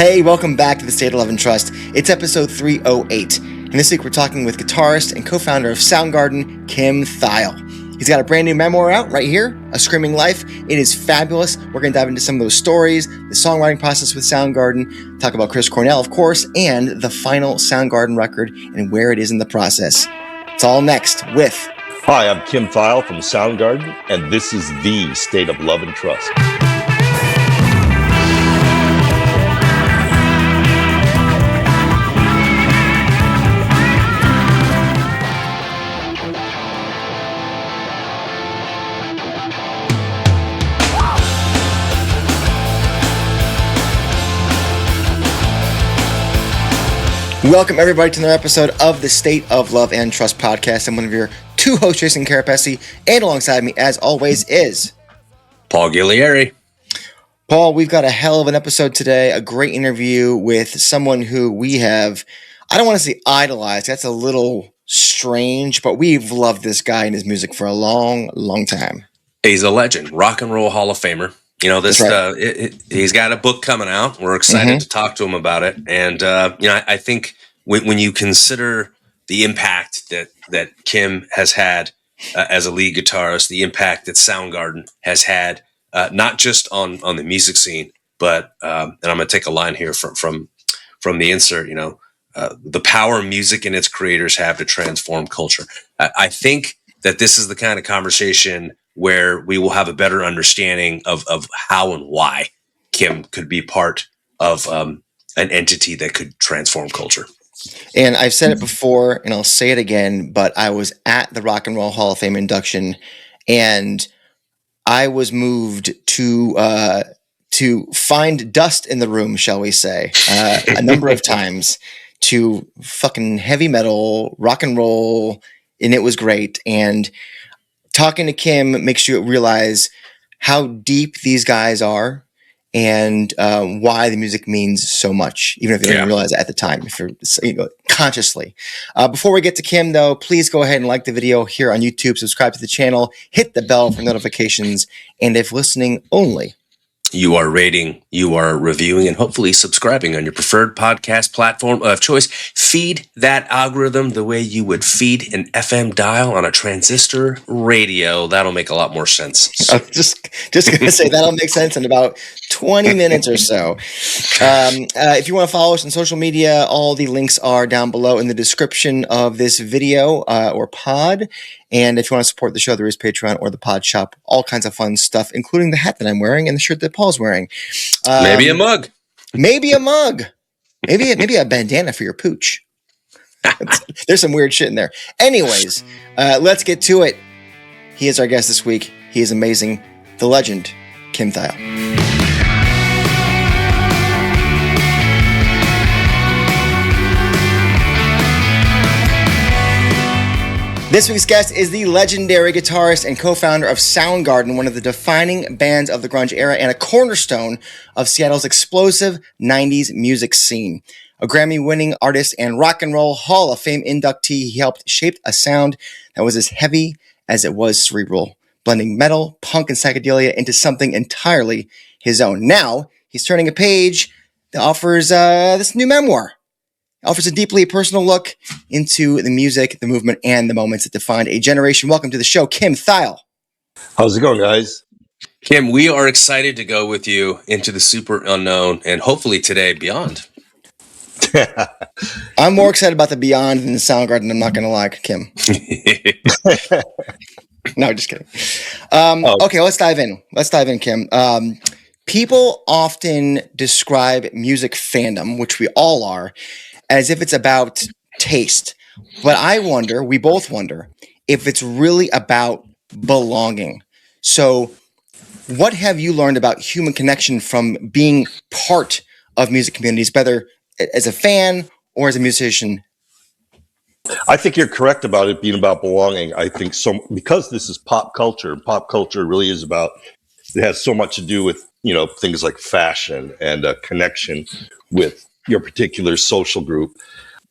Hey, welcome back to the State of Love and Trust. It's episode 308, and this week we're talking with guitarist and co-founder of Soundgarden, Kim Thayil. He's got a brand new memoir out right here, A Screaming Life. It is fabulous. We're going to dive into some of those stories, the songwriting process with Soundgarden, talk about Chris Cornell, of course, and the final Soundgarden record and where it is in the process. It's all next with... Hi, I'm Kim Thayil from Soundgarden, and this is the State of Love and Trust. Welcome, everybody, to another episode of the State of Love and Trust podcast. I'm one of your two hosts, Jason Kerepesi, and alongside me, as always, is... Paul Ghiglieri. Paul, we've got a hell of an episode today, a great interview with someone who we have, I don't want to say idolized, that's a little strange, but we've loved this guy and his music for a long, long time. He's a legend, rock and roll Hall of Famer. You know, this. Right. He's got a book coming out. We're excited to talk to him about it. And, I think when you consider the impact that Kim has had as a lead guitarist, the impact that Soundgarden has had, not just on the music scene, but, and I'm going to take a line here from the insert, the power music and its creators have to transform culture. I think that this is the kind of conversation where we will have a better understanding of how and why Kim could be part of an entity that could transform culture. And I've said it before, and I'll say it again, but I was at the Rock and Roll Hall of Fame induction, and I was moved to find dust in the room, shall we say, a number of times, to fucking heavy metal, rock and roll, and it was great. And talking to Kim makes you realize how deep these guys are and why the music means so much, even if you don't realize it at the time, if you're consciously. Before we get to Kim, though, please go ahead and like the video here on YouTube, subscribe to the channel, hit the bell for notifications, and if listening only, you are rating, you are reviewing, and hopefully subscribing on your preferred podcast platform of choice. Feed that algorithm the way you would feed an FM dial on a transistor radio. That'll make a lot more sense. Just going to say that'll make sense in about 20 minutes or so. If you want to follow us on social media, all the links are down below in the description of this video or pod. And if you want to support the show, there is Patreon or the Pod Shop, all kinds of fun stuff, including the hat that I'm wearing and the shirt that Paul's wearing. Maybe a mug. Maybe a mug. Maybe a bandana for your pooch. There's some weird shit in there. Anyways, let's get to it. He is our guest this week. He is amazing. The legend, Kim Thayil. This week's guest is the legendary guitarist and co-founder of Soundgarden, one of the defining bands of the grunge era and a cornerstone of Seattle's explosive 90s music scene. A Grammy-winning artist and Rock and Roll Hall of Fame inductee, he helped shape a sound that was as heavy as it was cerebral, blending metal, punk, and psychedelia into something entirely his own. Now, he's turning a page that offers this new memoir. Offers a deeply personal look into the music, the movement, and the moments that defined a generation. Welcome to the show, Kim Thayil. How's it going, guys? Kim, we are excited to go with you into the Superunknown and hopefully today beyond. I'm more excited about the Beyond than the Soundgarden, I'm not going to lie, Kim. No, just kidding. Okay, let's dive in, Kim. People often describe music fandom, which we all are, as if it's about taste. But we both wonder, if it's really about belonging. So what have you learned about human connection from being part of music communities, whether as a fan or as a musician? I think you're correct about it being about belonging. I think because this is pop culture really is about, it has so much to do with, things like fashion and a connection with your particular social group.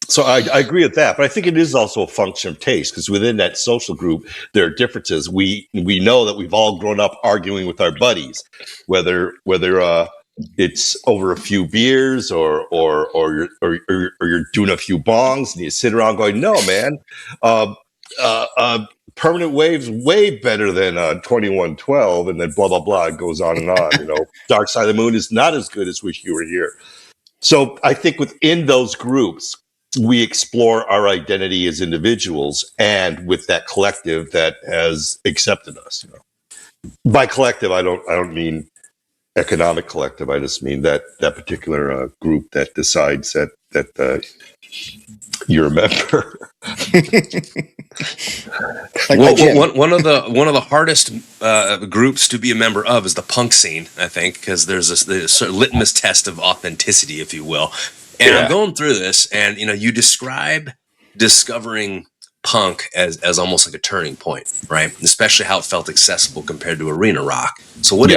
So I agree with that, but I think it is also a function of taste, because within that social group, there are differences. We know that we've all grown up arguing with our buddies, whether it's over a few beers or you're doing a few bongs and you sit around going, no, man, Permanent Wave's way better than 2112, and then blah, blah, blah. It goes on and on. Dark Side of the Moon is not as good as Wish You Were Here. So I think within those groups, we explore our identity as individuals and with that collective that has accepted us. By collective, I don't mean economic collective. I just mean that particular group that decides that you're a member. One of the hardest groups to be a member of is the punk scene, I think, because there's a sort of litmus test of authenticity, if you will. And I'm going through this, and you describe discovering punk as almost like a turning point, right? Especially how it felt accessible compared to arena rock. So what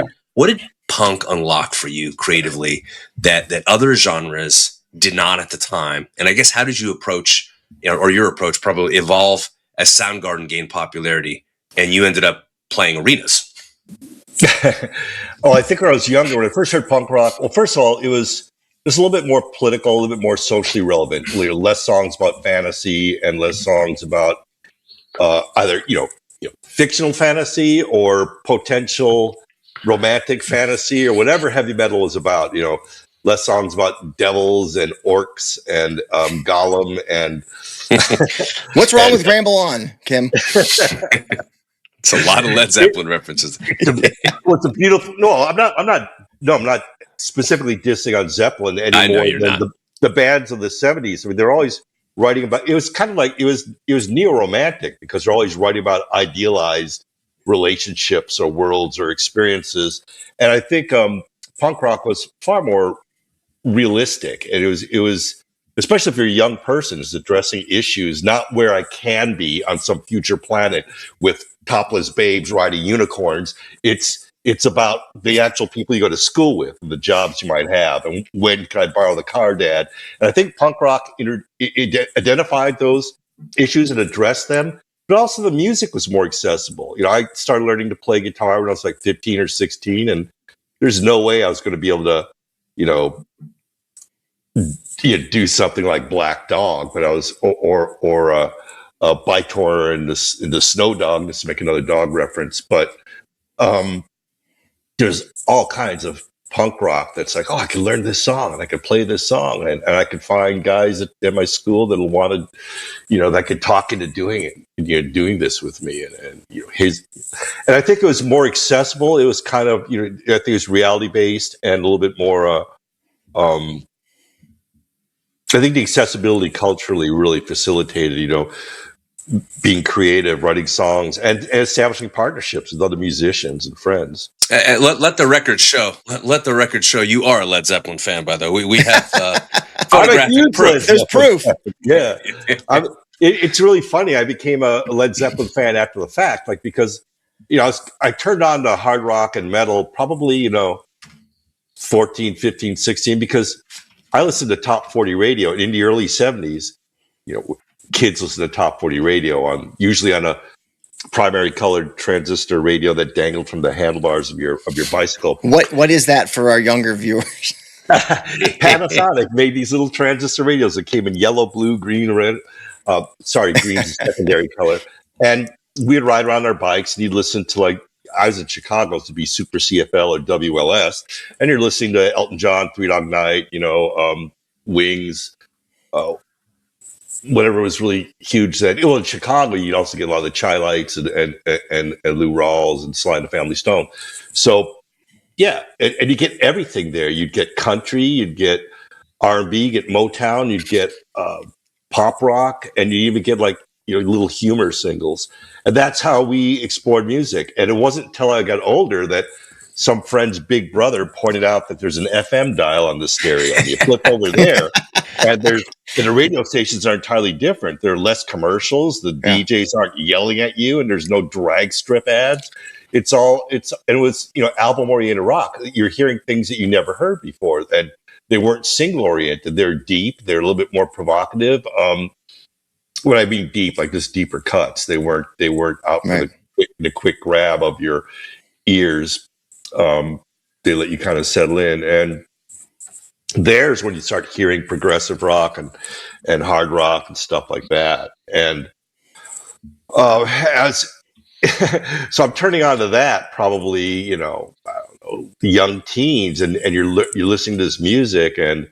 did punk unlock for you creatively that other genres did not at the time? And I guess how did you approach, or your approach probably evolve as Soundgarden gained popularity and you ended up playing arenas? I think when I was younger, when I first heard punk rock, well, first of all, it was a little bit more political, a little bit more socially relevant. Less songs about fantasy and less songs about either fictional fantasy or potential romantic fantasy or whatever heavy metal was about. Less songs about devils and orcs and Gollum and. What's wrong with Ramble On, Kim? It's a lot of Led Zeppelin references. What's a beautiful? No, I'm not specifically dissing on Zeppelin anymore than the bands of the 70s. I mean, they're always writing about. It was kind of like it was neo-romantic because they're always writing about idealized relationships or worlds or experiences. And I think punk rock was far more realistic, and it was especially if you're a young person, is addressing issues not where I can be on some future planet with topless babes riding unicorns. It's about the actual people you go to school with, and the jobs you might have, and when can I borrow the car, Dad? And I think punk rock identified those issues and addressed them, but also the music was more accessible. I started learning to play guitar when I was like 15 or 16, and there's no way I was going to be able to, do something like Black Dog, but I was or Bytor and the Snow Dog, just to make another dog reference. But there's all kinds of punk rock that's like, I can learn this song and I can play this song, and I could find guys at my school that wanted, that could talk into doing it, doing this with me, and I think it was more accessible. It was kind of, I think it was reality based and a little bit more. I think the accessibility culturally really facilitated, being creative, writing songs, and establishing partnerships with other musicians and friends. Let the record show. Let the record show you are a Led Zeppelin fan. By the way, we have photographic proof. There's proof. Yeah, it's really funny. I became a Led Zeppelin fan after the fact, because I turned on to hard rock and metal probably 14, 15, 16 because I listened to top 40 radio, and in the early 70s, kids listen to top 40 radio usually on a primary colored transistor radio that dangled from the handlebars of your bicycle. What is that for our younger viewers? Panasonic made these little transistor radios that came in yellow, blue, green, red. Green's a secondary color. And we'd ride around our bikes and you'd listen to I was in Chicago, to be Super CFL or WLS, and you're listening to Elton John, Three Dog Night, Wings, whatever was really huge then. Well, in Chicago, you'd also get a lot of the Chai Lights and Lou Rawls and Sly and the Family Stone. So, yeah, and you get everything there. You'd get country, you'd get R&B, you'd get Motown, you'd get pop rock, and you even get little humor singles. And that's how we explored music. And it wasn't until I got older that some friend's big brother pointed out that there's an FM dial on the stereo. And you flip over there, and the radio stations are entirely different. There are less commercials. The DJs aren't yelling at you, and there's no drag strip ads. It was album oriented rock. You're hearing things that you never heard before, and they weren't single oriented. They're deep. They're a little bit more provocative. When I mean deep, like just deeper cuts. They weren't out for the quick grab of your ears. they let you kind of settle in. And there's when you start hearing progressive rock and hard rock and stuff like that. And as so I'm turning on to that probably, you know, I don't know, young teens, and you're listening to this music, and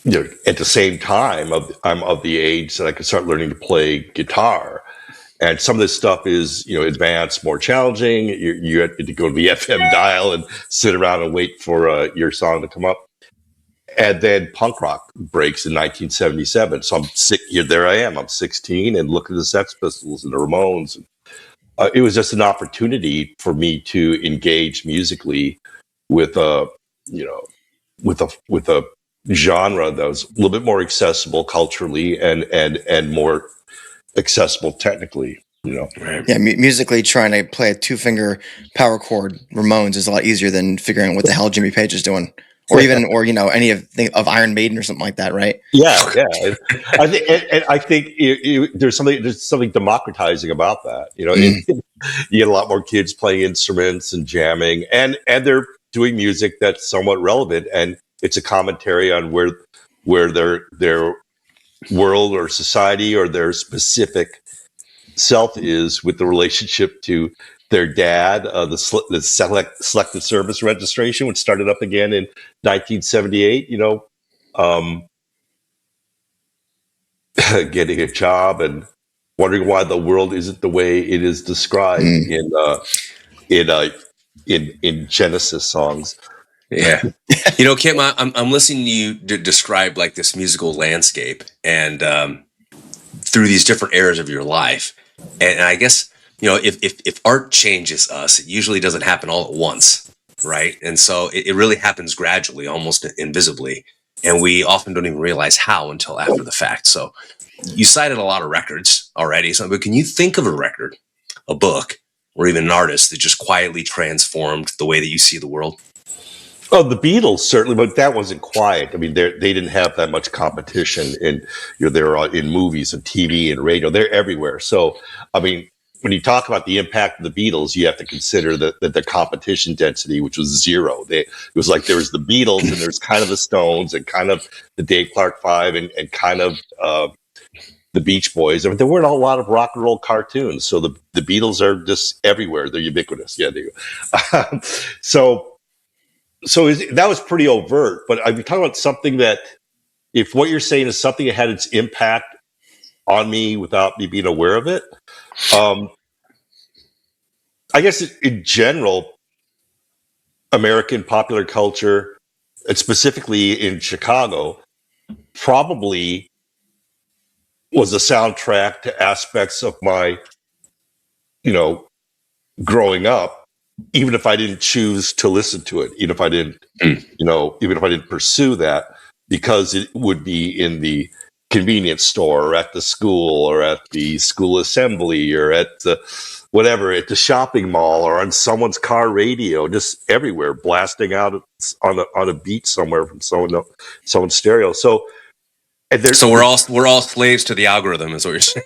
you know, at the same time I'm of the age that I could start learning to play guitar. And some of this stuff is, you know, advanced, more challenging. You had to go to the FM dial and sit around and wait for your song to come up. And then punk rock breaks in 1977. So there I am. I'm 16 and look at the Sex Pistols and the Ramones. It was just an opportunity for me to engage musically with a genre that was a little bit more accessible culturally and more accessible technically, you know. Right. Yeah, musically trying to play a 2-finger power chord Ramones is a lot easier than figuring out what the hell Jimmy Page is doing, or you know, any of Iron Maiden or something like that, right? Yeah. I think there's something democratizing about that. You know, you get a lot more kids playing instruments and jamming, and they're doing music that's somewhat relevant, and it's a commentary on where their world or society or their specific self is with the relationship to their dad. The selective service registration, which started up again in 1978, you know, getting a job and wondering why the world isn't the way it is described in Genesis songs. Yeah. You know, Kim, I'm listening to you describe like this musical landscape and through these different eras of your life. And I guess, you know, if art changes us, it usually doesn't happen all at once, right? And so it really happens gradually, almost invisibly. And we often don't even realize how until after the fact. So you cited a lot of records already. So, but can you think of a record, a book, or even an artist that just quietly transformed the way that you see the world? Oh, the Beatles certainly, but that wasn't quiet. I mean, they didn't have that much competition, and you know, they're in movies and TV and radio. They're everywhere. So, I mean, when you talk about the impact of the Beatles, you have to consider that the competition density, which was zero. It was like there was the Beatles, and there's kind of the Stones, and kind of the Dave Clark Five, and kind of the Beach Boys. I mean, there weren't a lot of rock and roll cartoons, so the Beatles are just everywhere. They're ubiquitous. Yeah, they go. So that was pretty overt, but I'm talking about something that, if what you're saying is something that had its impact on me without me being aware of it, I guess in general, American popular culture, and specifically in Chicago, probably was a soundtrack to aspects of my, you know, growing up. Even if I didn't choose to listen to it, even if I didn't pursue that, because it would be in the convenience store or at the school or at the school assembly or at the whatever, at the shopping mall or on someone's car radio, just everywhere, blasting out on a beat somewhere from someone's stereo. So we're all slaves to the algorithm, is what you're saying.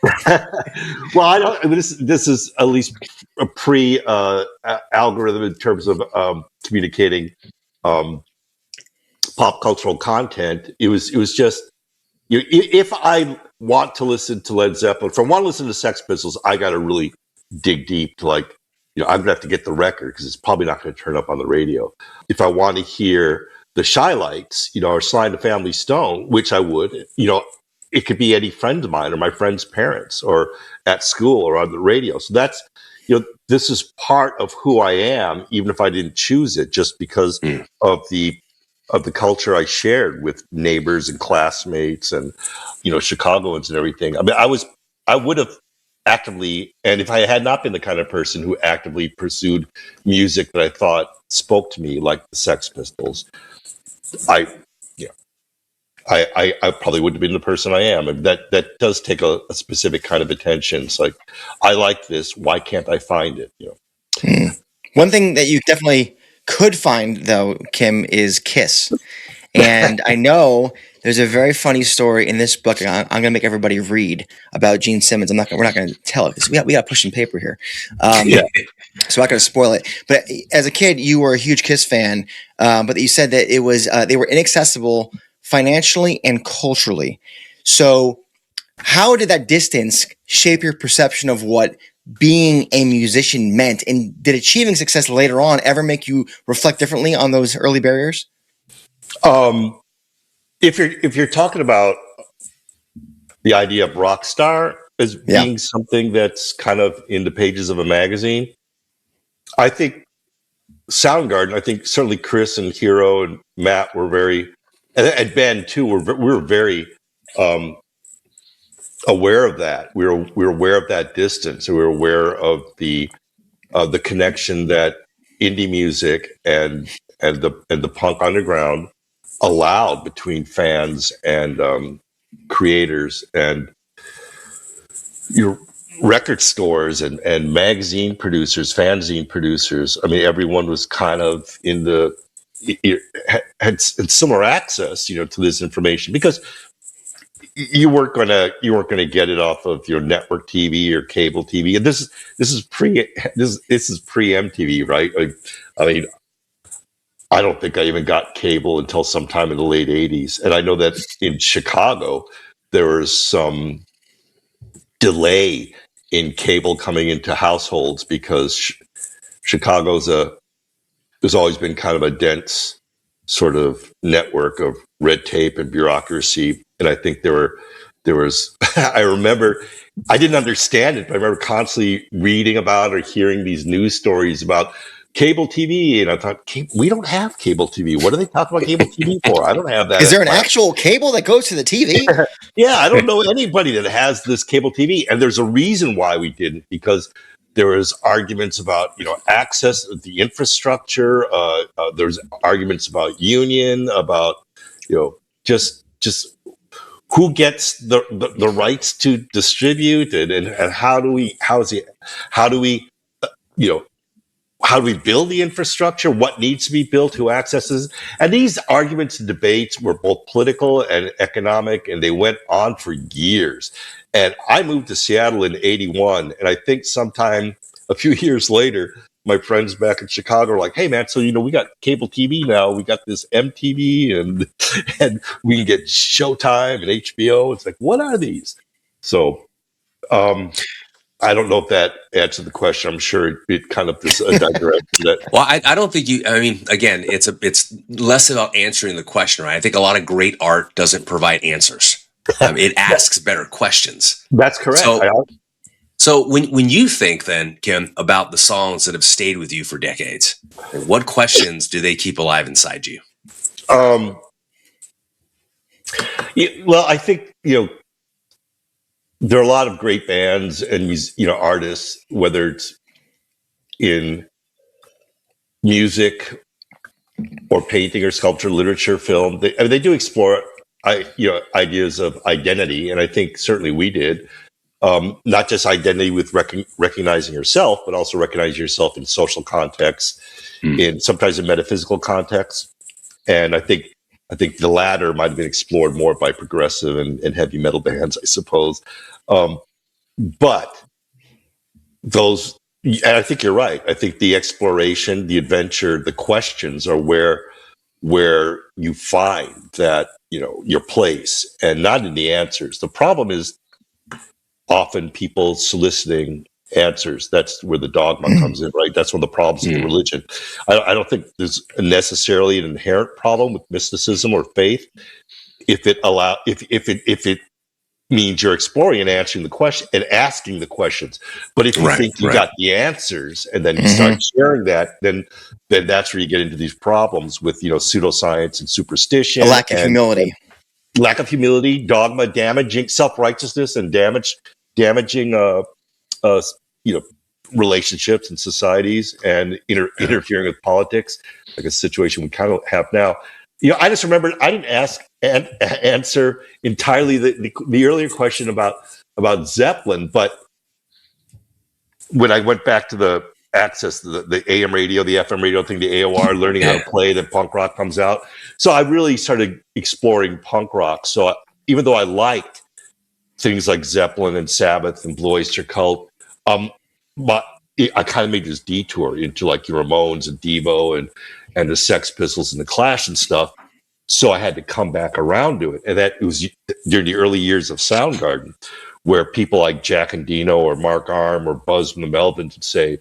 Well, I mean, this is at least a pre algorithm in terms of communicating pop cultural content. It was just, if I want to listen to Led Zeppelin, if I want to listen to Sex Pistols, I got to really dig deep to, like, you know, I'm gonna have to get the record because it's probably not going to turn up on the radio. If I want to hear the Shy Lights, you know, or Sly and the Family Stone, which I would, you know, it could be any friend of mine or my friend's parents or at school or on the radio. So that's, you know, this is part of who I am, even if I didn't choose it, just because of the culture I shared with neighbors and classmates and, you know, Chicagoans and everything. I mean, I would have actively, and if I had not been the kind of person who actively pursued music that I thought spoke to me, like the Sex Pistols, I probably wouldn't have been the person I am. And that does take a specific kind of attention. It's like, I like this. Why can't I find it? You know. One thing that you definitely could find, though, Kim, is Kiss. And I know There's a very funny story in this book. I'm going to make everybody read about Gene Simmons. We're not going to tell it because we got pushing paper here. So I'm not going to spoil it. But as a kid, you were a huge Kiss fan. But you said that it was they were inaccessible financially and culturally. So how did that distance shape your perception of what being a musician meant? And did achieving success later on ever make you reflect differently on those early barriers? If you're talking about the idea of rock star as being something that's kind of in the pages of a magazine, I think Soundgarden, I think certainly Chris and Hero and Matt were very, and Ben too, we were very aware of that. We were aware of that distance. We were aware of the connection that indie music and the punk underground allowed between fans and creators and your record stores and magazine producers, fanzine producers. I mean, everyone was kind of had similar access, to this information, because you weren't gonna get it off of your network TV or cable TV. And this is pre MTV, right? I mean, I don't think I even got cable until sometime in the late 80s. And I know that in Chicago, there was some delay in cable coming into households because Chicago's there's always been kind of a dense sort of network of red tape and bureaucracy. And I think there was, I remember, I didn't understand it, but I remember constantly reading about or hearing these news stories about cable TV, and I thought, we don't have cable TV. What are they talking about cable TV for? I don't have that. Is there an actual cable that goes to the TV? Yeah, I don't know anybody that has this cable TV, and there's a reason why we didn't, because there was arguments about access, the infrastructure. There's arguments about union, about just who gets the rights to distribute it, and how do we build the infrastructure? What needs to be built? Who accesses? And these arguments and debates were both political and economic, and they went on for years. And I moved to Seattle in '81, and I think sometime a few years later, my friends back in Chicago are like, "Hey, man, so we got cable TV now. We got this MTV, and we can get Showtime and HBO." It's like, what are these? So, I don't know if that answered the question. I'm sure it kind of is a digression. Well, I don't think I mean, again, it's less about answering the question, right? I think a lot of great art doesn't provide answers. It asks better questions. That's correct. So when you think then, Kim, about the songs that have stayed with you for decades, what questions do they keep alive inside you? Well, I think, there are a lot of great bands and artists, whether it's in music or painting or sculpture, literature, film. They do explore ideas of identity, and I think certainly we did. Not just identity with recognizing yourself, but also recognizing yourself in social contexts, in sometimes in metaphysical contexts. And I think the latter might have been explored more by progressive and heavy metal bands, I suppose. But those, and I think you're right. I think the exploration, the adventure, the questions are where you find that, your place, and not in the answers. The problem is often people soliciting answers. That's where the dogma comes in, right? That's one of the problems with religion. I don't think there's necessarily an inherent problem with mysticism or faith if it means you're exploring and answering the question and asking the questions. But if you think you got the answers and then you start sharing that, then that's where you get into these problems with pseudoscience and superstition, a lack of humility, dogma, damaging self-righteousness, and damaging relationships and societies, and interfering with politics, like a situation we kind of have now. I just remembered I didn't answer entirely the earlier question about Zeppelin, but when I went back to access the AM radio, the FM radio thing, the AOR, learning how to play, then punk rock comes out. So I really started exploring punk rock. So even though I liked things like Zeppelin and Sabbath and Blue Oyster Cult, but I kind of made this detour into like the Ramones and Devo and the Sex Pistols and the Clash and stuff. So I had to come back around to it. And that it was during the early years of Soundgarden, where people like Jack Endino or Mark Arm or Buzz from the Melvins would say,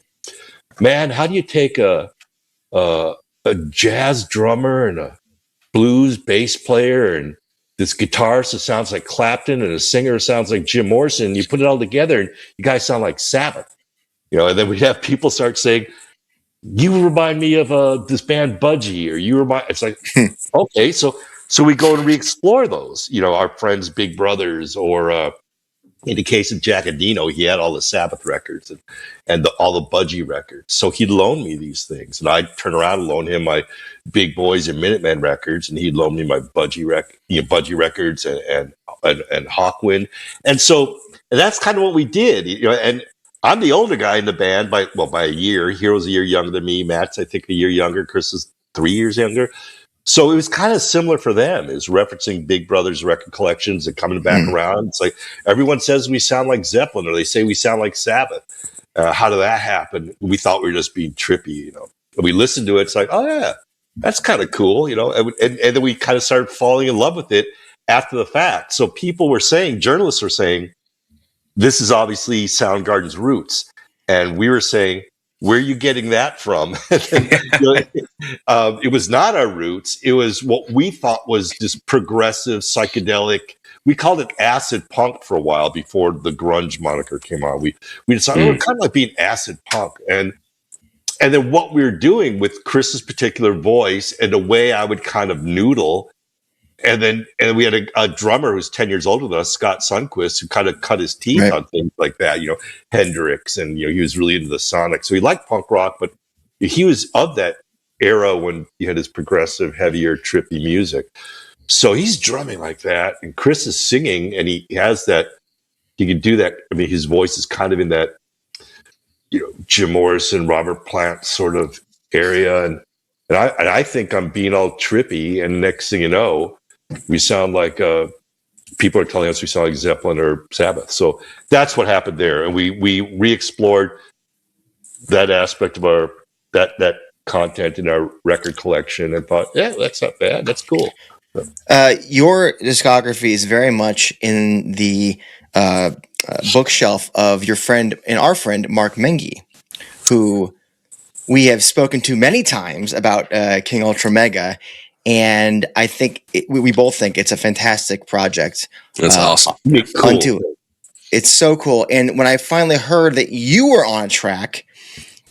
man, how do you take a jazz drummer and a blues bass player and this guitarist that sounds like Clapton and a singer sounds like Jim Morrison, and you put it all together and you guys sound like Sabbath? And then we'd have people start saying, you remind me of this band Budgie, or you remind, it's like, okay, so we go and re-explore those, our friends, Big Brothers, or in the case of Jack Endino, he had all the Sabbath records and all the Budgie records. So he'd loan me these things, and I'd turn around and loan him my Big Boys and Minutemen records, and he'd loan me my Budgie records and Hawkwind. And so that's kind of what we did, and I'm the older guy in the band by a year. Hero's a year younger than me. Matt's, I think, a year younger. Chris is 3 years younger. So it was kind of similar for them, is referencing Big Brother's record collections and coming back around. It's like everyone says we sound like Zeppelin, or they say we sound like Sabbath. How did that happen? We thought we were just being trippy, And we listened to it. It's like, oh yeah, that's kind of cool, And then we kind of started falling in love with it after the fact. So people were saying, journalists were saying, this is obviously Soundgarden's roots. And we were saying, where are you getting that from? It was not our roots. It was what we thought was this progressive, psychedelic. We called it acid punk for a while before the grunge moniker came on. We decided we're kind of like being acid punk. And then what we were doing with Chris's particular voice and the way I would kind of noodle. And we had a drummer who's 10 years older than us, Scott Sundquist, who kind of cut his teeth on things like that, Hendrix, and he was really into the sonic. So he liked punk rock, but he was of that era when he had his progressive, heavier, trippy music. So he's drumming like that, and Chris is singing, and he has that. He can do that. I mean, his voice is kind of in that, Jim Morrison, Robert Plant sort of area, and I think I'm being all trippy, and next thing you know, we sound like people are telling us we sound like Zeppelin or Sabbath. So that's what happened there, and we re-explored that aspect of our that content in our record collection, and thought, yeah, that's not bad. That's cool. Your discography is very much in the bookshelf of your friend and our friend Mark Mengi, who we have spoken to many times about King Ultramega. And I think we both think it's a fantastic project. That's awesome. Cool. It's so cool. And when I finally heard that you were on a track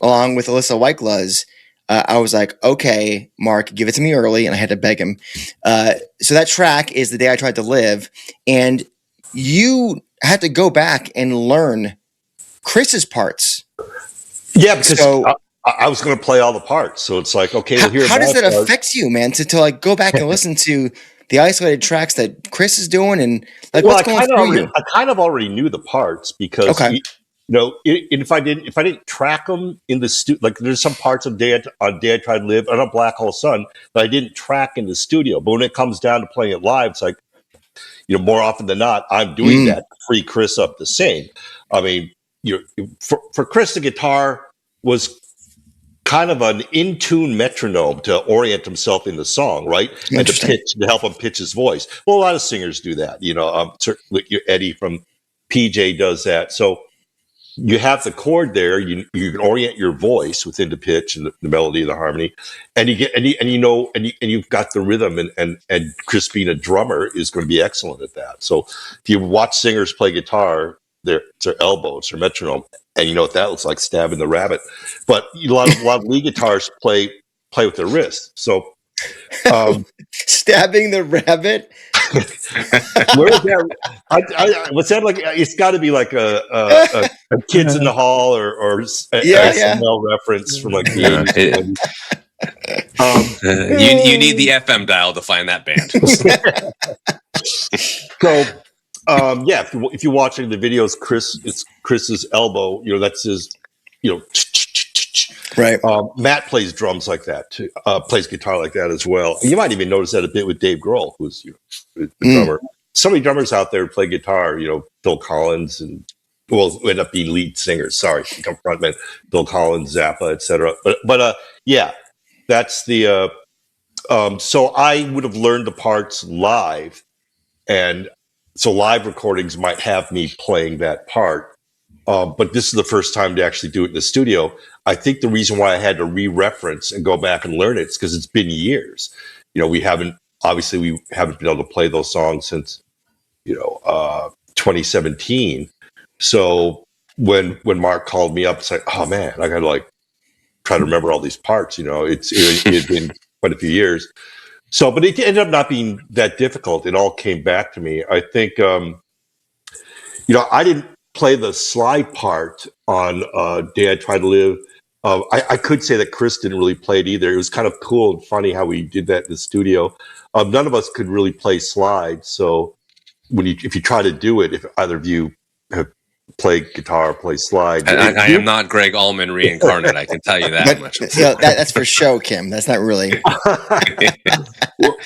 along with Alyssa Whiteglass, I was like, okay, Mark, give it to me early. And I had to beg him. So that track is The Day I Tried to Live. And you had to go back and learn Chris's parts. Yeah, because I was going to play all the parts, so it's like, okay, well, how does that affect you, man? To like go back and listen to the isolated tracks that Chris is doing, and like what's going through you? I kind of already knew the parts because, if I didn't track them in the studio, like there's some parts of Day I Tried to Live and on Black Hole Sun that I didn't track in the studio. But when it comes down to playing it live, it's like, more often than not, I'm doing that to free Chris up to sing. I mean, for Chris, the guitar was kind of an in-tune metronome to orient himself in the song, right? And to help him pitch his voice. Well, a lot of singers do that. Certainly Eddie from PJ does that. So you have the chord there. You can orient your voice within the pitch and the melody and the harmony, and you've got the rhythm. And Chris, being a drummer, is going to be excellent at that. So if you watch singers play guitar, it's their elbow, it's their metronome. And you know what that looks like, stabbing the rabbit. But a lot of lead guitarists play with their wrist. So stabbing the rabbit. Where is that? What's that like? It's got to be like a Kids in the Hall or a SNL reference from like the 80s. You need the FM dial to find that band. So. If you're watching the videos, it's Chris's elbow. That's his. Right. Matt plays drums like that too. Plays guitar like that as well. You might even notice that a bit with Dave Grohl, who's the drummer. So many drummers out there play guitar. Phil Collins and end up being lead singers. Sorry, become frontmen. Phil Collins, Zappa, etc. But yeah, that's the. So I would have learned the parts live, and so live recordings might have me playing that part. But this is the first time to actually do it in the studio. I think the reason why I had to re-reference and go back and learn it is because it's been years. We haven't been able to play those songs since 2017. So when Mark called me up, it's like, oh man, I got to try to remember all these parts. It had been quite a few years. So, but it ended up not being that difficult. It all came back to me. I think, I didn't play the slide part on Day I Tried to Live. I could say that Chris didn't really play it either. It was kind of cool and funny how we did that in the studio. None of us could really play slide. So if you try to do it, if either of you have played guitar or play slide. I am not Greg Allman reincarnate. I can tell you that much. That's for show, Kim. That's not really.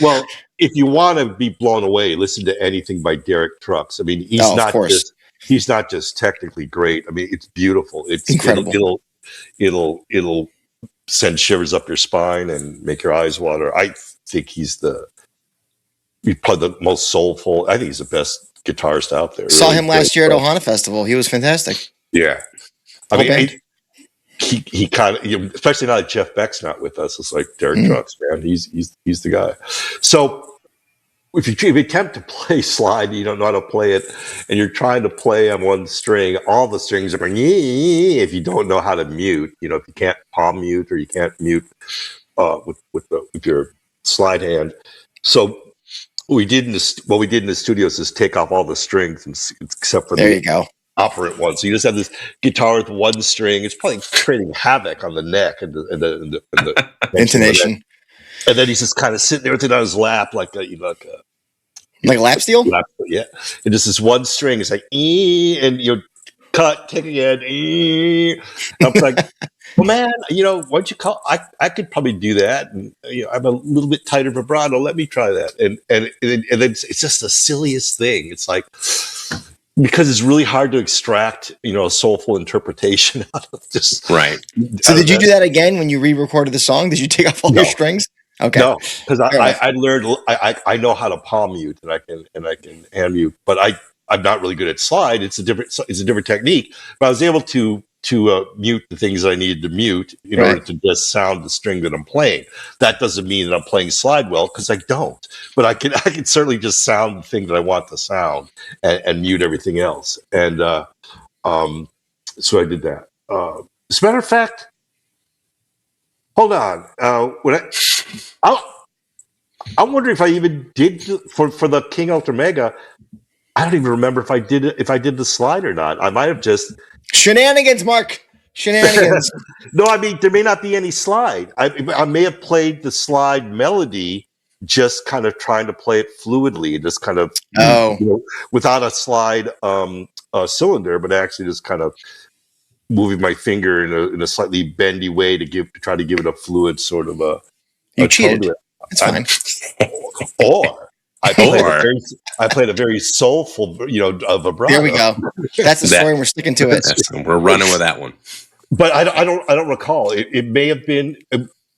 Well, if you want to be blown away, listen to anything by Derek Trucks. I mean, he's not just technically great. I mean, it's beautiful. It's incredible. It'll send shivers up your spine and make your eyes water. I think he's probably the most soulful. I think he's the best guitarist out there. Saw him last year at Ohana Festival. He was fantastic. Yeah. I mean, he kind of, especially now that Jeff Beck's not with us, it's like Derek Trucks, man. He's the guy. So if you attempt to play slide, you don't know how to play it, and you're trying to play on one string, all the strings are going, if you don't know how to mute, if you can't palm mute or you can't mute with your slide hand. So what we did in the studio is just take off all the strings except for the operant one. So you just have this guitar with one string. It's probably creating havoc on the neck and the intonation. And then he's just kind of sitting there with it on his lap, like a lap steel. Yeah, and just this one string. It's like and cut, take again. I'm like, well, man, what'd you call? I could probably do that. And I'm a little bit tighter vibrato. Let me try that. And then it's just the silliest thing. It's like, because it's really hard to extract, a soulful interpretation out of just right. So did you do that again when you re-recorded the song? Did you take off all your strings? Okay. No, because I learned I know how to palm mute and I can hand mute, but I'm not really good at slide. It's a different technique. But I was able to mute the things I needed to mute in order to just sound the string that I'm playing. That doesn't mean that I'm playing slide well, because I don't. But I can certainly just sound the thing that I want to sound and mute everything else. And so I did that. As a matter of fact, hold on. I'm wondering if I even did for the King Ultramega. I don't even remember if I did the slide or not. I might have just shenanigans, Mark. Shenanigans. No, I mean there may not be any slide. I may have played the slide melody, just kind of trying to play it fluidly, just kind of without a slide cylinder, but actually just kind of moving my finger in a slightly bendy way to try to give it a fluid sort of a. You cheated. It's fine. Or I played a very soulful, vibrato. There we go. That's the story. We're sticking to it. We're running with that one. But I don't recall. It may have been.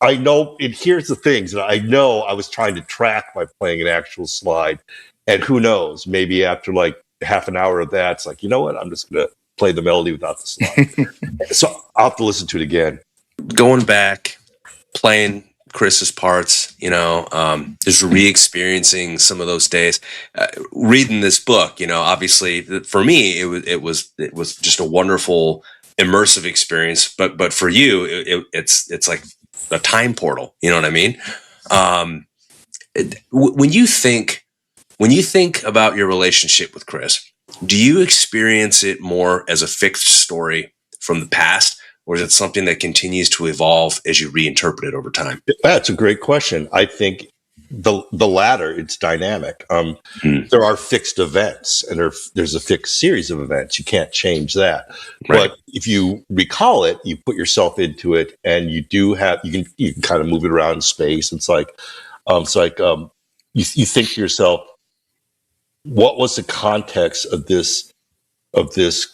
I know. Here's the things that I know. I was trying to track by playing an actual slide, and who knows? Maybe after like half an hour of that, it's like, you know what? I'm just gonna play the melody without the slide. So I'll have to listen to it again. Going back, playing Chris's parts, just re-experiencing some of those days, reading this book, obviously for me, it was just a wonderful immersive experience, but for you, it's like a time portal. You know what I mean? When you think about your relationship with Chris, do you experience it more as a fixed story from the past, or is it something that continues to evolve as you reinterpret it over time? That's a great question. I think the latter, it's dynamic. There are fixed events, and there's a fixed series of events. You can't change that. Right. But if you recall it, you put yourself into it, and you can kind of move it around in space. It's like you think to yourself, what was the context of this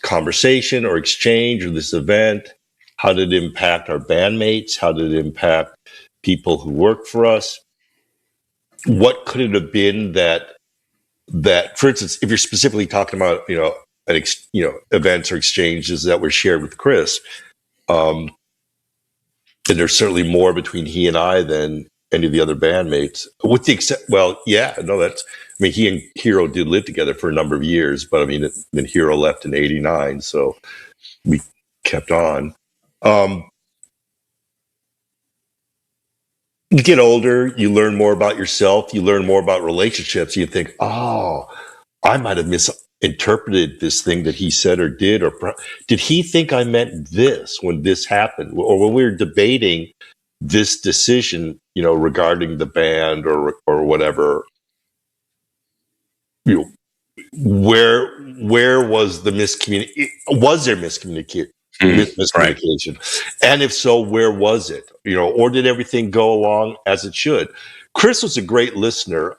conversation or exchange or this event? How did it impact our bandmates? How did it impact people who work for us? What could it have been that, for instance, if you're specifically talking about, events or exchanges that were shared with Chris, and there's certainly more between he and I than any of the other bandmates, with the he and Hero did live together for a number of years, but then Hero left in '89, so we kept on. You get older, you learn more about yourself, you learn more about relationships. You think, oh, I might have misinterpreted this thing that he said or did, or did he think I meant this when this happened, or when we were debating this decision, regarding the band or whatever. Where was the miscommunication? Was there miscommunication? Miscommunication, and if so, where was it? Or did everything go along as it should? Chris was a great listener.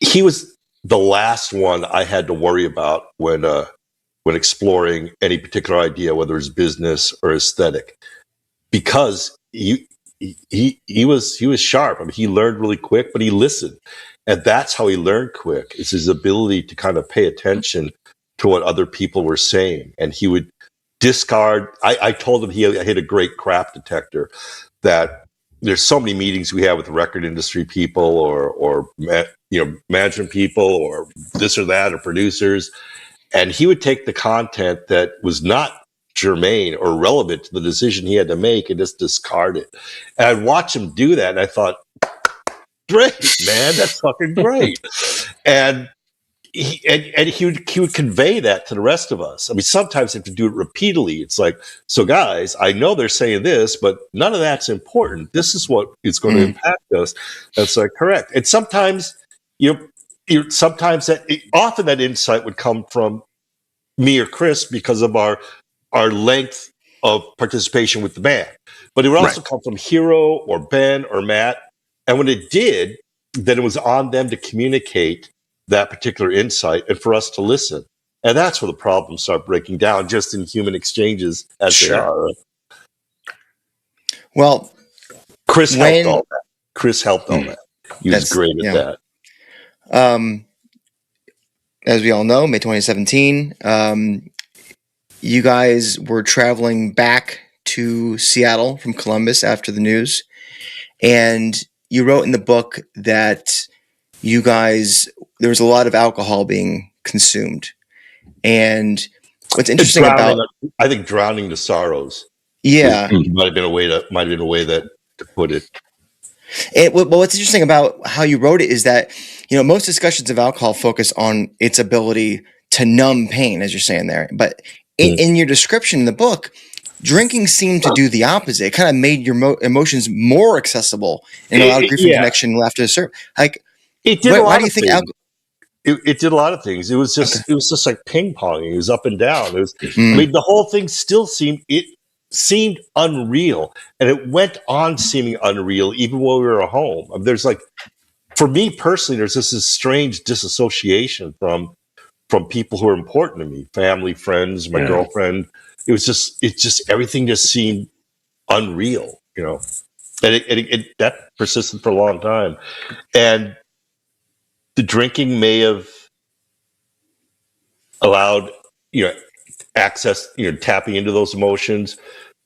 He was the last one I had to worry about when exploring any particular idea, whether it's business or aesthetic, because he was sharp. He learned really quick, but he listened, and that's how he learned quick. Is his ability to kind of pay attention to what other people were saying, and he would discard. I told him he had a great crap detector. That there's so many meetings we have with record industry people, or management people, or this or that, or producers, and he would take the content that was not germane or relevant to the decision he had to make and just discard it. And I'd watch him do that, and I thought, great, man, that's fucking great. And he would convey that to the rest of us. Sometimes you have to do it repeatedly. It's like, so guys, I know they're saying this, but none of that's important. This is what is going to impact us. That's like, correct. And sometimes often that insight would come from me or Chris because of our length of participation with the band, but it would also come from Hero or Ben or Matt. And when it did, then it was on them to communicate that particular insight and for us to listen. And that's where the problems start breaking down, just in human exchanges as they are. Well, Chris helped all that. He was great at that. As we all know, May 2017, you guys were traveling back to Seattle from Columbus after the news. And you wrote in the book that you guys, there was a lot of alcohol being consumed. And what's interesting I think drowning the sorrows. Yeah. Might have been a way to put it. Well, what's interesting about how you wrote it is that, most discussions of alcohol focus on its ability to numb pain, as you're saying there. But in your description in the book, drinking seemed to do the opposite. It kind of made your emotions more accessible and allowed grief and connection after the service. Like, it did why do you think alcohol? It did a lot of things. It was just like ping ponging. It was up and down. It was. The whole thing still seemed unreal, and it went on seeming unreal even while we were at home. There's for me personally, there's this strange disassociation from people who are important to me, family, friends, my girlfriend. It just everything just seemed unreal, and it that persisted for a long time, and the drinking may have allowed access, tapping into those emotions,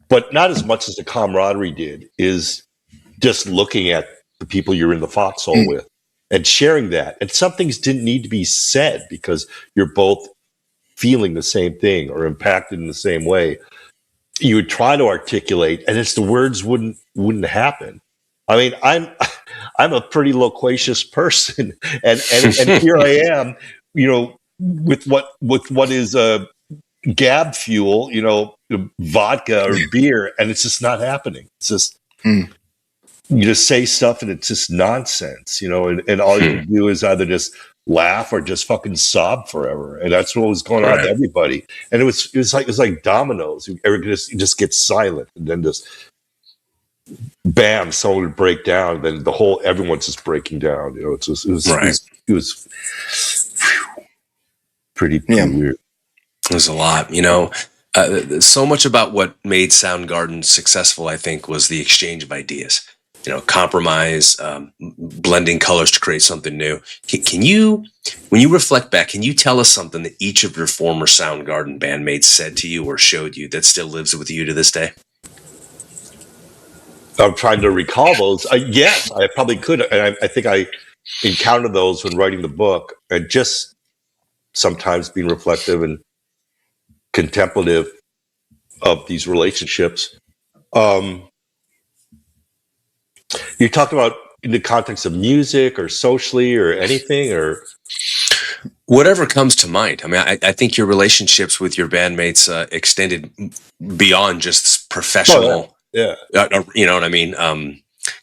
but not as much as the camaraderie did. Is just looking at the people you're in the foxhole with and sharing that. And some things didn't need to be said because you're both feeling the same thing or impacted in the same way. You would try to articulate, and it's the words wouldn't happen. I'm a pretty loquacious person, and here I am, with what is gab fuel, vodka or beer, and it's just not happening. It's just you just say stuff and it's just nonsense, you know, and all you can do is either just laugh or just fucking sob forever. And that's what was going on with everybody. And it was like dominoes. You just get silent, and then just bam, someone would break down. Then everyone's just breaking down. You know, it was pretty weird. There's a lot, you know. So much about what made Soundgarden successful, I think, was the exchange of ideas. You know, compromise, blending colors to create something new. Can you, when you reflect back, can you tell us something that each of your former Soundgarden bandmates said to you or showed you that still lives with you to this day? I'm trying to recall those. Yes, I probably could. And I think I encountered those when writing the book, and just sometimes being reflective and contemplative of these relationships. You talked about in the context of music or socially or anything, or whatever comes to mind. I mean, I think your relationships with your bandmates extended beyond just professional. Yeah. You know what I mean?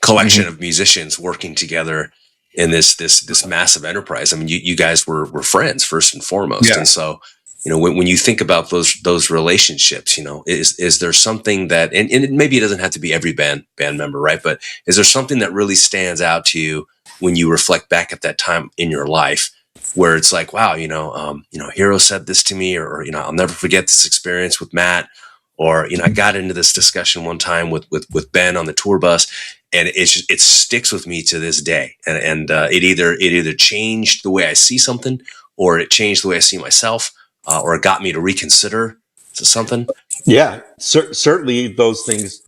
Collection of musicians working together in this massive enterprise. I mean, you guys were friends first and foremost, and so, you know, when you think about those relationships, you know, is there something that, and maybe it doesn't have to be every band member, right? But is there something that really stands out to you when you reflect back at that time in your life, where it's like, wow, Hero said this to me, or you know, I'll never forget this experience with Matt, or you know, I got into this discussion one time with Ben on the tour bus, and it sticks with me to this day, and it either changed the way I see something, or it changed the way I see myself. Or it got me to reconsider something? Yeah, certainly those things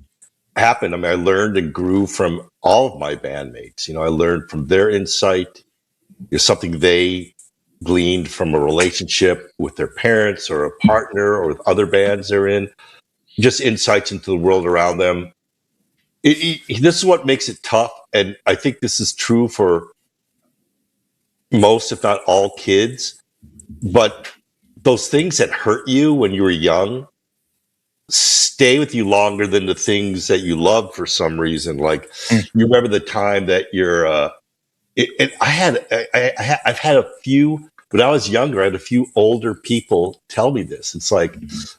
happen. I mean, I learned and grew from all of my bandmates. You know, I learned from their insight. It's something they gleaned from a relationship with their parents or a partner or with other bands they're in. Just insights into the world around them. This is what makes it tough. And I think this is true for most, if not all, kids. But those things that hurt you when you were young stay with you longer than the things that you love for some reason. Like you remember the time that you're, I've had a few, when I was younger, I had a few older people tell me this. It's like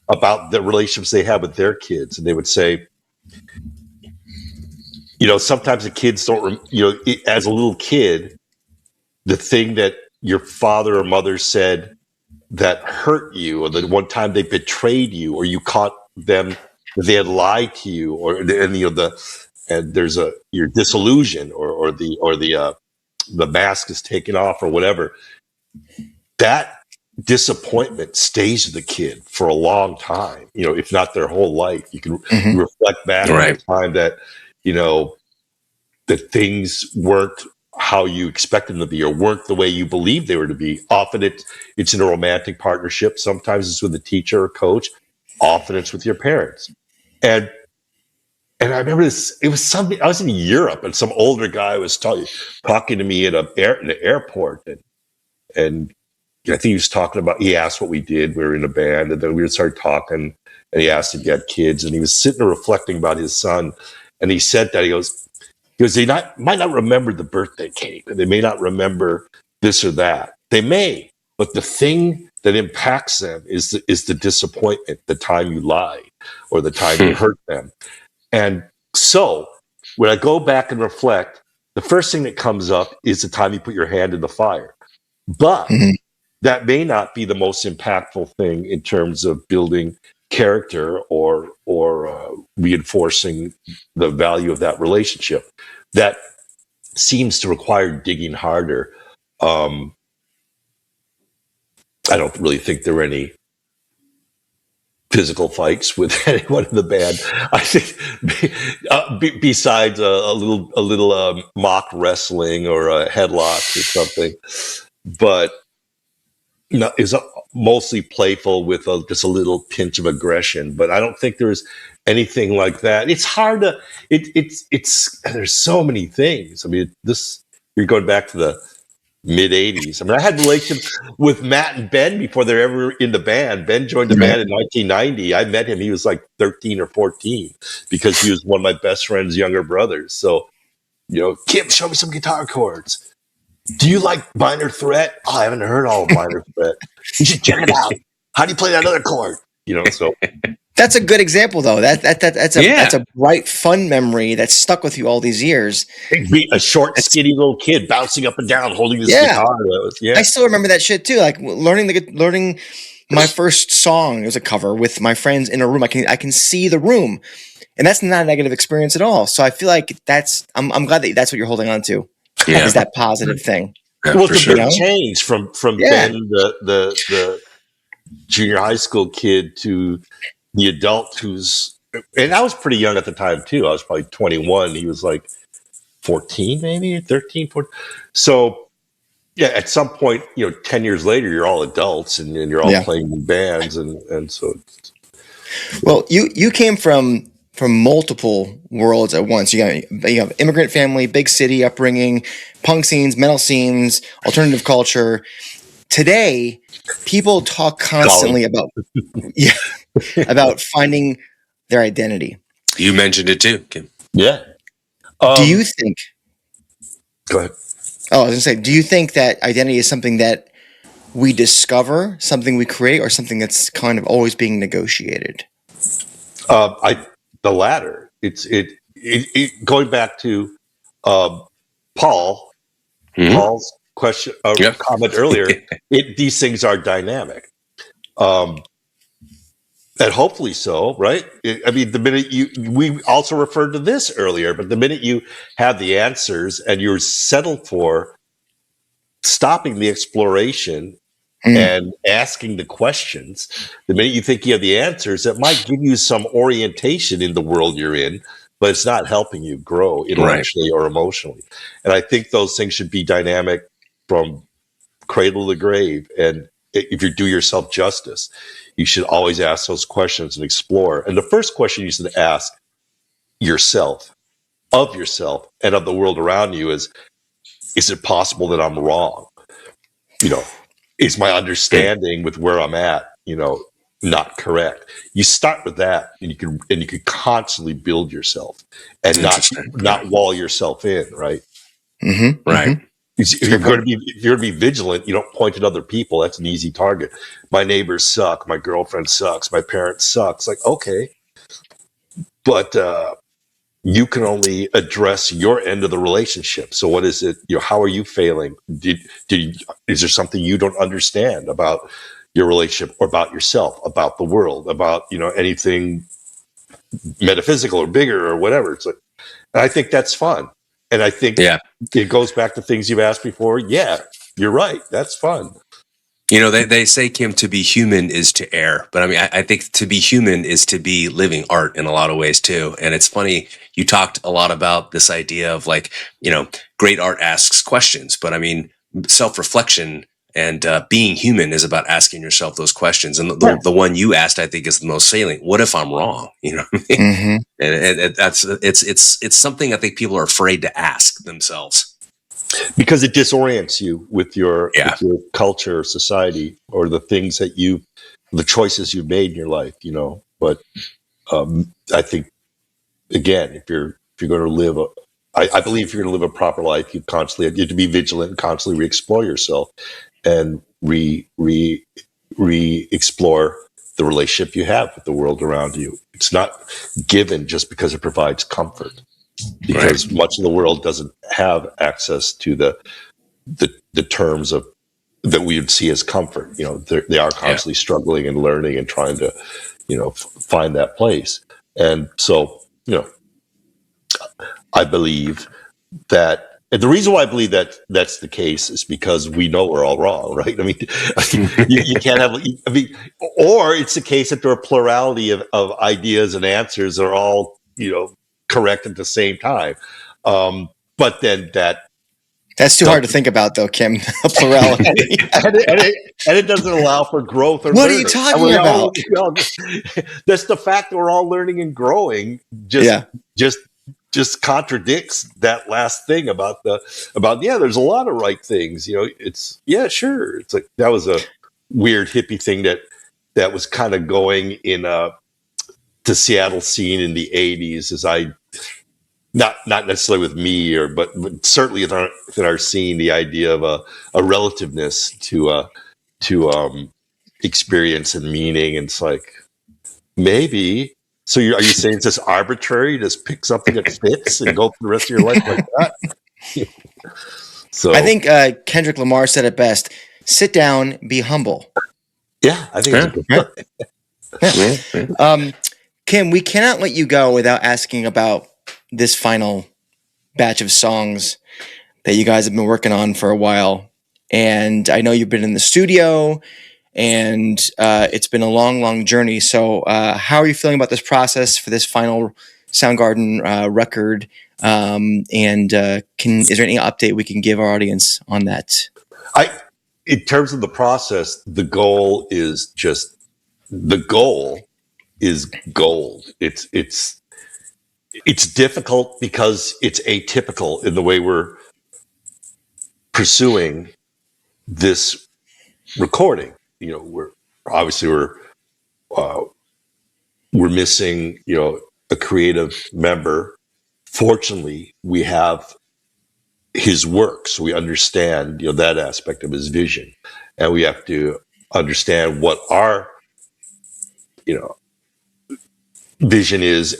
about the relationships they have with their kids. And they would say, you know, sometimes the kids don't, as a little kid, the thing that your father or mother said that hurt you, or the one time they betrayed you, or you caught them that they had lied to you, or and there's you're disillusioned, or the mask is taken off, or whatever. That disappointment stays with the kid for a long time. You know, if not their whole life. You can reflect back on the time that that things weren't how you expect them to be, or weren't the way you believed they were to be. Often it's in a romantic partnership. Sometimes it's with a teacher or coach. Often it's with your parents. And I remember this, it was something, I was in Europe and some older guy was talking to me in the airport. And I think he was talking about, he asked what we did. We were in a band, and then we started talking, and he asked if he had kids, and he was sitting there reflecting about his son. And he said that, he goes, they might not remember the birthday cake, and they may not remember this or that. They may, but the thing that impacts them is the disappointment, the time you lied, or the time you hurt them. And so when I go back and reflect, the first thing that comes up is the time you put your hand in the fire. But that may not be the most impactful thing in terms of building character or reinforcing the value of that relationship. That seems to require digging harder. I don't really think there were any physical fights with anyone in the band. I think besides a little mock wrestling or a headlock or something, but no, it's mostly playful with just a little pinch of aggression. But I don't think there's anything like that. It's hard to. It's there's so many things. I mean, you're going back to the mid '80s. I mean, I had relationships with Matt and Ben before they were ever in the band. Ben joined the band in 1990. I met him. He was like 13 or 14 because he was one of my best friend's younger brothers. So Kim, show me some guitar chords. Do you like minor threat? Oh, I haven't heard all of minor threat. You should check it out. How do you play that other chord? So that's a good example, though. That's a bright, fun memory that's stuck with you all these years. Be a short, skinny little kid bouncing up and down, holding this guitar. I still remember that shit too. Like learning my first song. It was a cover with my friends in a room. I can see the room, and that's not a negative experience at all. So I feel like I'm glad that that's what you're holding on to. Is that positive thing? Yeah, well, it's a big change from Ben, the junior high school kid, to the adult and I was pretty young at the time too. I was probably 21. He was like 14, maybe 13, 14. So yeah, at some point, 10 years later, you're all adults and you're all playing in bands. And so. Well, you came from multiple worlds at once. You have immigrant family, big city upbringing, punk scenes, metal scenes, alternative culture. Today, people talk constantly about finding their identity. You mentioned it too, Kim. Yeah. Do you think? Go ahead. Oh, I was going to say, do you think that identity is something that we discover, something we create, or something that's kind of always being negotiated? The latter. It's going back to Paul's question, comment earlier. These things are dynamic, and hopefully so. Right? The minute we also referred to this earlier, but the minute you have the answers and you're settled for stopping the exploration and asking the questions, the minute you think you have the answers, it might give you some orientation in the world you're in, but it's not helping you grow intellectually or emotionally. And I think those things should be dynamic from cradle to grave. And if you do yourself justice, you should always ask those questions and explore. And the first question you should ask yourself, of yourself and of the world around you is it possible that I'm wrong? Is my understanding with where I'm at, not correct? You start with that, and you can constantly build yourself and not wall yourself in, right? Mm-hmm. Right. If you're going to be vigilant, you don't point at other people. That's an easy target. My neighbors suck. My girlfriend sucks. My parents suck. It's like, okay, but you can only address your end of the relationship. So what is it? How are you failing? Is there something you don't understand about your relationship or about yourself, about the world, about, anything metaphysical or bigger or whatever? It's like, and I think that's fun. And I think it goes back to things you've asked before. Yeah, you're right. That's fun. They say, Kim, to be human is to err. But I think to be human is to be living art in a lot of ways too. And it's funny, you talked a lot about this idea of great art asks questions. But self-reflection and being human is about asking yourself those questions. And the one you asked, I think, is the most salient. What if I'm wrong? Mm-hmm. And it's something I think people are afraid to ask themselves. Because it disorients you with your culture, society, or the things the choices you've made in your life, But I think, again, if you're going to live, I believe if you're going to live a proper life, you have to be vigilant and constantly re-explore yourself and re-explore the relationship you have with the world around you. It's not given just because it provides comfort. Because much of the world doesn't have access to the terms of that we would see as comfort. They are constantly struggling and learning and trying to, find that place. And so, I believe that. And the reason why I believe that that's the case is because we know we're all wrong, right? You can't have. Or it's the case that there are a plurality of ideas and answers that are all, correct at the same time. But then that's too hard to think about, though, Kim. A plurality, and it doesn't allow for growth or what learning. Are you talking about? That's the fact that we're all learning and growing. Just contradicts that last thing about there's a lot of right things. It's sure. It's like that was a weird hippie thing that was kind of going in the Seattle scene in the 80s. not necessarily with me, but certainly within our scene, the idea of a relativeness to experience and meaning. And it's like, maybe. So are you saying it's just arbitrary? You just pick something that fits and go for the rest of your life like that? So I think Kendrick Lamar said it best: "Sit down, be humble." Yeah, I think it's a good point. Yeah. Kim, we cannot let you go without asking about this final batch of songs that you guys have been working on for a while. And I know you've been in the studio, and it's been a long, long journey. So how are you feeling about this process for this final Soundgarden record? And is there any update we can give our audience on that? In terms of the process, the goal is gold. It's difficult because it's atypical in the way we're pursuing this recording. We're missing, a creative member. Fortunately, we have his work, so we understand, that aspect of his vision, and we have to understand what our, vision is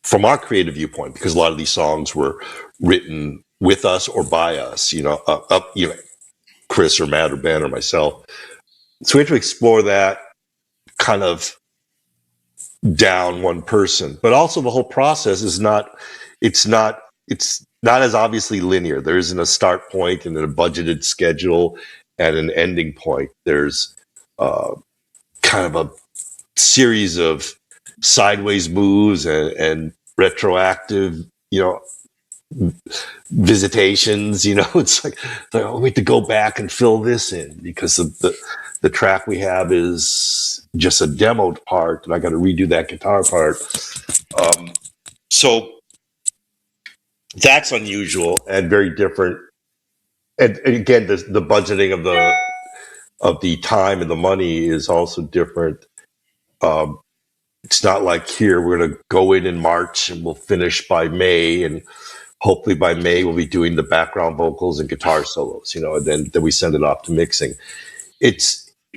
from our creative viewpoint, because a lot of these songs were written with us or by us, Chris or Matt or Ben or myself. So we have to explore that kind of down one person, but also the whole process is not as obviously linear. There isn't a start point and then a budgeted schedule and an ending point. There's kind of a series of sideways moves and retroactive, visitations. It's like, oh, we have to go back and fill this in because the track we have is just a demoed part, and I got to redo that guitar part. So that's unusual and very different. And again, the budgeting of the time and the money is also different. It's not like here we're going to go in March and we'll finish by May, and hopefully by May we'll be doing the background vocals and guitar solos, and then we send it off to mixing.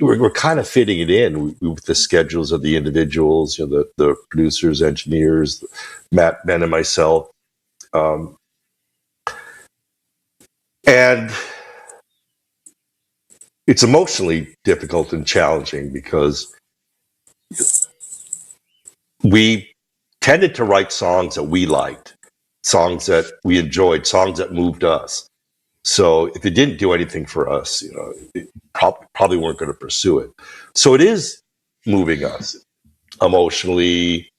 We're kind of fitting it in with the schedules of the individuals, the producers, engineers, Matt, Ben, and myself. And it's emotionally difficult and challenging because we tended to write songs that we liked, songs that we enjoyed, songs that moved us. So if it didn't do anything for us, it probably weren't going to pursue it. So it is moving us emotionally,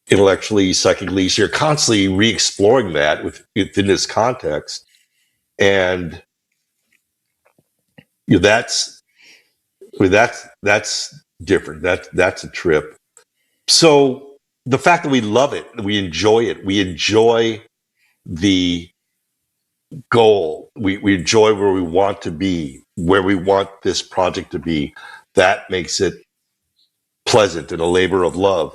intellectually, psychically. So you're constantly re-exploring that within this context. And that's different. That's a trip. So the fact that we love it, we enjoy it, we enjoy the goal, we enjoy where we want to be, where we want this project to be, that makes it pleasant and a labor of love.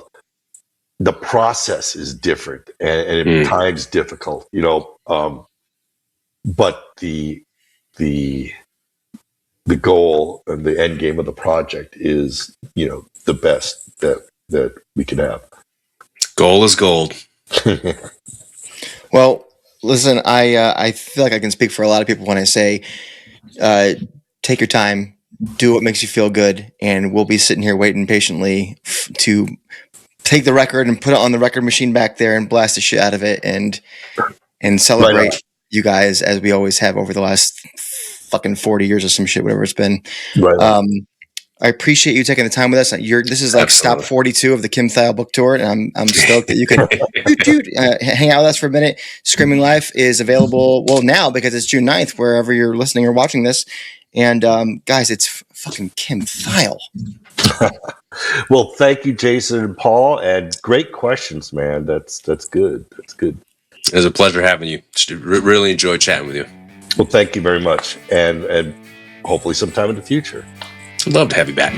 The process is different and at times difficult, but the goal and the end game of the project is, the best that we can have. Goal is gold. Well, listen, I feel like I can speak for a lot of people when I say, take your time, do what makes you feel good, and we'll be sitting here waiting patiently to take the record and put it on the record machine back there and blast the shit out of it and celebrate you guys as we always have over the last fucking 40 years or some shit, whatever it's been. Right. I appreciate you taking the time with us. This is like Absolutely. Stop 42 of the Kim Thayil book tour, and I'm stoked that you can hang out with us for a minute. Screaming Life is available, now because it's June 9th, wherever you're listening or watching this. And guys, it's fucking Kim Thayil. Well, thank you, Jason and Paul, and great questions, man. That's good. That's good. It was a pleasure having you. Really enjoyed chatting with you. Well, thank you very much, and hopefully sometime in the future. I'd love to have you back.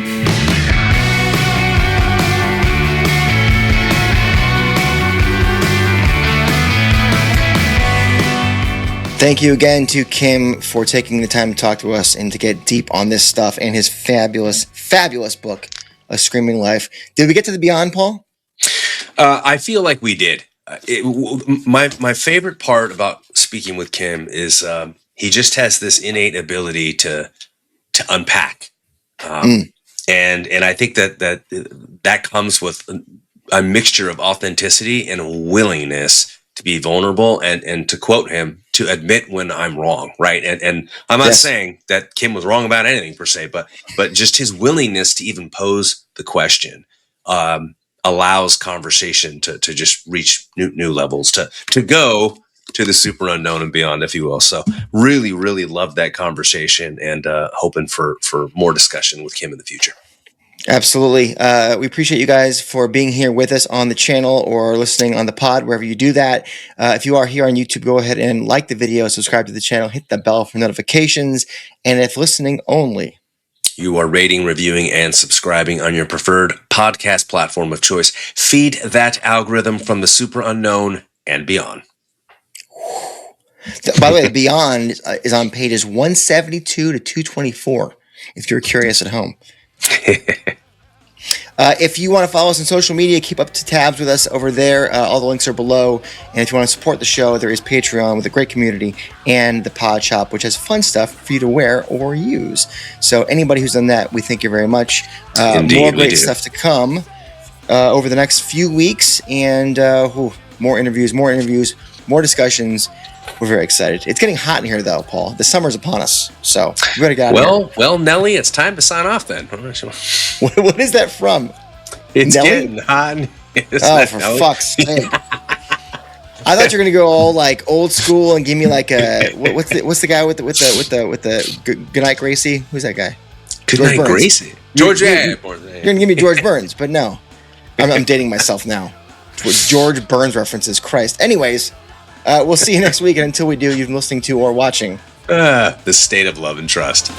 Thank you again to Kim for taking the time to talk to us and to get deep on this stuff and his fabulous, fabulous book, A Screaming Life. Did we get to the Beyond, Paul? I feel like we did. My favorite part about speaking with Kim is he just has this innate ability to unpack, and I think that comes with a mixture of authenticity and a willingness to be vulnerable and to quote him, to admit when I'm wrong, right? And I'm not saying that Kim was wrong about anything per se, but just his willingness to even pose the question allows conversation to just reach new levels, to go to the super unknown and beyond, if you will. So really, really loved that conversation, and hoping for more discussion with Kim in the future. Absolutely. We appreciate you guys for being here with us on the channel or listening on the pod, wherever you do that. If you are here on YouTube, go ahead and like the video, subscribe to the channel, hit the bell for notifications. And if listening only, you are rating, reviewing, and subscribing on your preferred podcast platform of choice. Feed that algorithm from the super unknown and beyond. By the way, the Beyond is on pages 172 to 224, if you're curious at home. If you want to follow us on social media, keep up to tabs with us over there. All the links are below. And if you want to support the show, there is Patreon with a great community and the Pod Shop, which has fun stuff for you to wear or use. So anybody who's done that, we thank you very much. Indeed, more great stuff to come over the next few weeks, and more interviews, more discussions. We're very excited. It's getting hot in here, though, Paul. The summer's upon us, so we better get out of here. Well, Nelly, it's time to sign off then. What is that from? It's Nelly? getting hot. For fuck's sake! I thought you were gonna go all like old school and give me like a what's the guy with the Goodnight Gracie? Who's that guy? Goodnight Gracie. George. You're gonna give me George Burns, but no, I'm dating myself now. With George Burns references, Christ. Anyways. We'll see you next week, and until we do, you've been listening to or watching The State of Love and Trust.